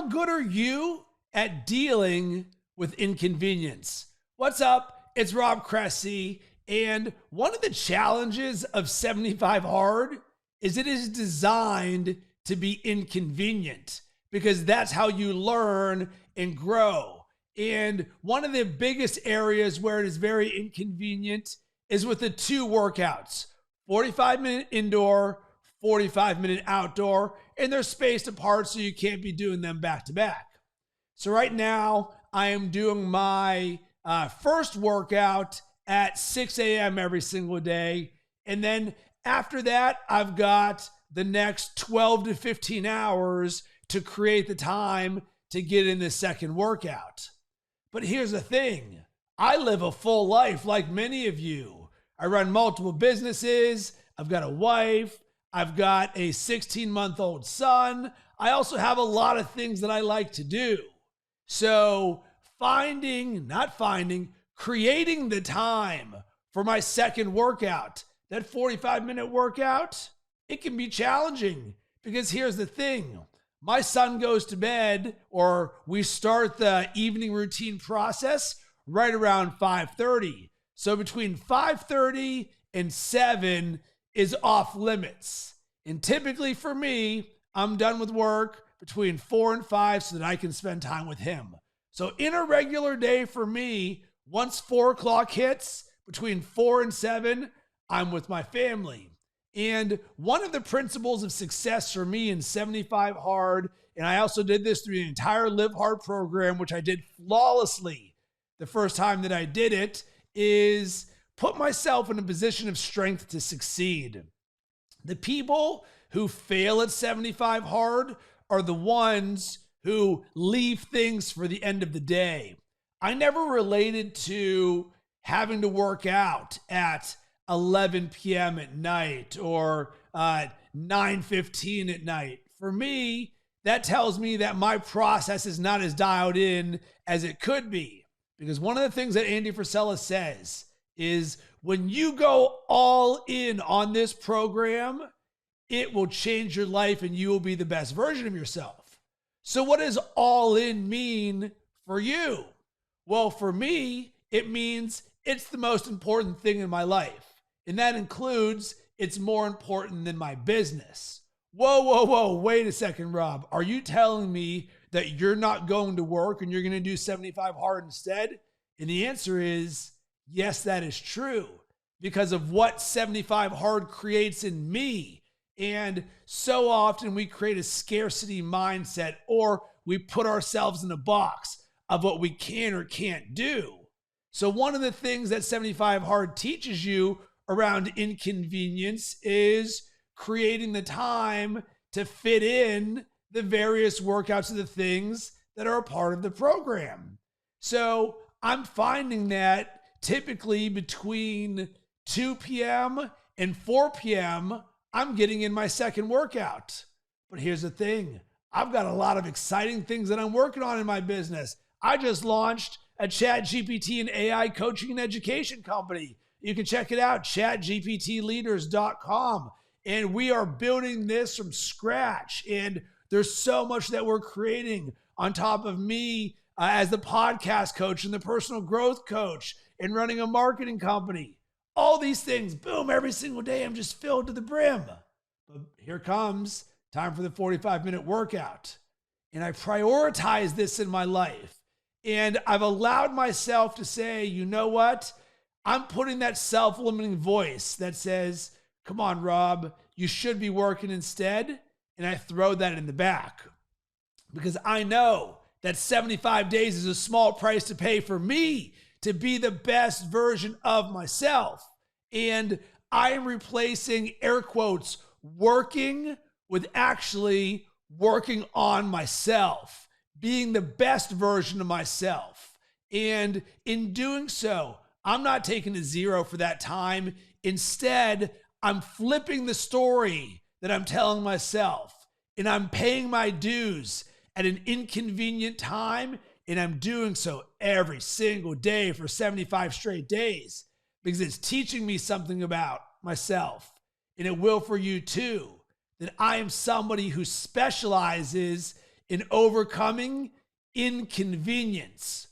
how good are you at dealing with inconvenience? What's up? It's Rob Cressy. And one of the challenges of 75 Hard is it is designed to be inconvenient because that's how you learn and grow. And one of the biggest areas where it is very inconvenient is with the two workouts, 45-minute indoor, 45-minute outdoor, and they're spaced apart so you can't be doing them back to back. So right now I am doing my first workout at 6 a.m. every single day. And then after that, I've got the next 12 to 15 hours to create the time to get in the second workout. But here's the thing. I live a full life like many of you. I run multiple businesses. I've got a wife. I've got a 16-month-old son. I also have a lot of things that I like to do. So creating the time for my second workout, that 45-minute workout, it can be challenging because here's the thing. My son goes to bed, or we start the evening routine process right around 5:30. So between 5:30 and 7 is off limits. And typically for me, I'm done with work between 4 and 5 so that I can spend time with him. So in a regular day for me, once 4 o'clock hits, between 4 and 7, I'm with my family. And one of the principles of success for me in 75 Hard, and I also did this through the entire Live Hard program, which I did flawlessly the first time that I did it, is put myself in a position of strength to succeed. The people who fail at 75 Hard are the ones who leave things for the end of the day. I never related to having to work out at 11 p.m. at night or 9:15 at night. For me, that tells me that my process is not as dialed in as it could be. Because one of the things that Andy Frisella says is when you go all in on this program, it will change your life and you will be the best version of yourself. So what does all in mean for you? Well, for me, it means it's the most important thing in my life. And that includes it's more important than my business. Whoa, wait a second, Rob. Are you telling me that you're not going to work and you're going to do 75 Hard instead? And the answer is yes, that is true because of what 75 Hard creates in me. And so often we create a scarcity mindset or we put ourselves in a box of what we can or can't do. So one of the things that 75 Hard teaches you around inconvenience is creating the time to fit in the various workouts of the things that are a part of the program. So I'm finding that typically between 2 p.m. and 4 p.m., I'm getting in my second workout. But here's the thing. I've got a lot of exciting things that I'm working on in my business. I just launched a ChatGPT and AI coaching and education company. You can check it out, chatgptleaders.com. And we are building this from scratch. And there's so much that we're creating on top of me as the podcast coach and the personal growth coach and running a marketing company. All these things, boom, every single day, I'm just filled to the brim. But here comes time for the 45-minute workout. And I prioritize this in my life. And I've allowed myself to say, you know what? I'm putting that self-limiting voice that says, come on, Rob, you should be working instead. And I throw that in the back because I know that 75 days is a small price to pay for me to be the best version of myself. And I am replacing, air quotes, working with actually working on myself, being the best version of myself. And in doing so, I'm not taking a zero for that time. Instead, I'm flipping the story that I'm telling myself, and I'm paying my dues at an inconvenient time, and I'm doing so every single day for 75 straight days because it's teaching me something about myself, and it will for you too, that I am somebody who specializes in overcoming inconvenience.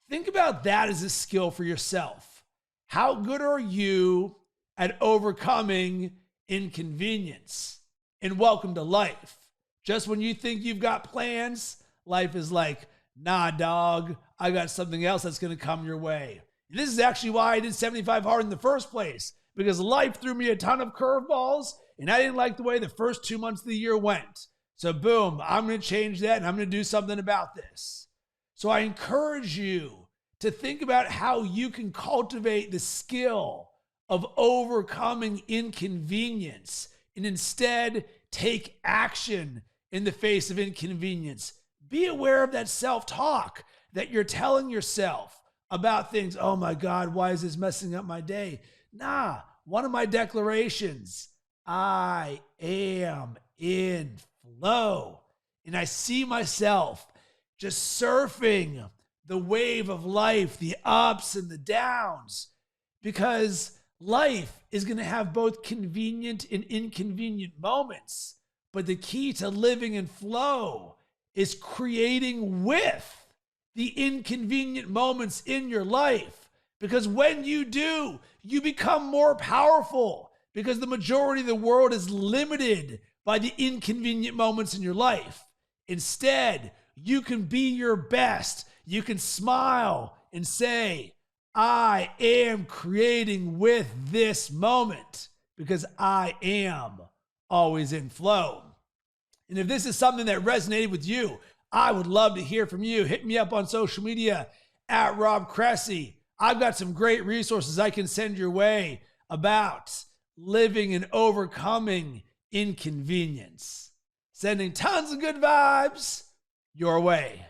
Think about that as a skill for yourself. How good are you at overcoming inconvenience? And welcome to life. Just when you think you've got plans, life is like, nah, dog, I got something else that's going to come your way. And this is actually why I did 75 hard in the first place, because life threw me a ton of curveballs, and I didn't like the way the first 2 months of the year went. So boom, I'm going to change that, and I'm going to do something about this. So I encourage you to think about how you can cultivate the skill of overcoming inconvenience and instead take action in the face of inconvenience. Be aware of that self-talk that you're telling yourself about things. Oh my God, why is this messing up my day? Nah, one of my declarations, I am in flow. And I see myself just surfing the wave of life, the ups and the downs, because life is going to have both convenient and inconvenient moments. But the key to living in flow is creating with the inconvenient moments in your life. Because when you do, you become more powerful, because the majority of the world is limited by the inconvenient moments in your life. Instead, you can be your best. You can smile and say, I am creating with this moment, because I am always in flow. And if this is something that resonated with you, I would love to hear from you. Hit me up on social media at Rob Cressy. I've got some great resources I can send your way about living and overcoming inconvenience. Sending tons of good vibes your way.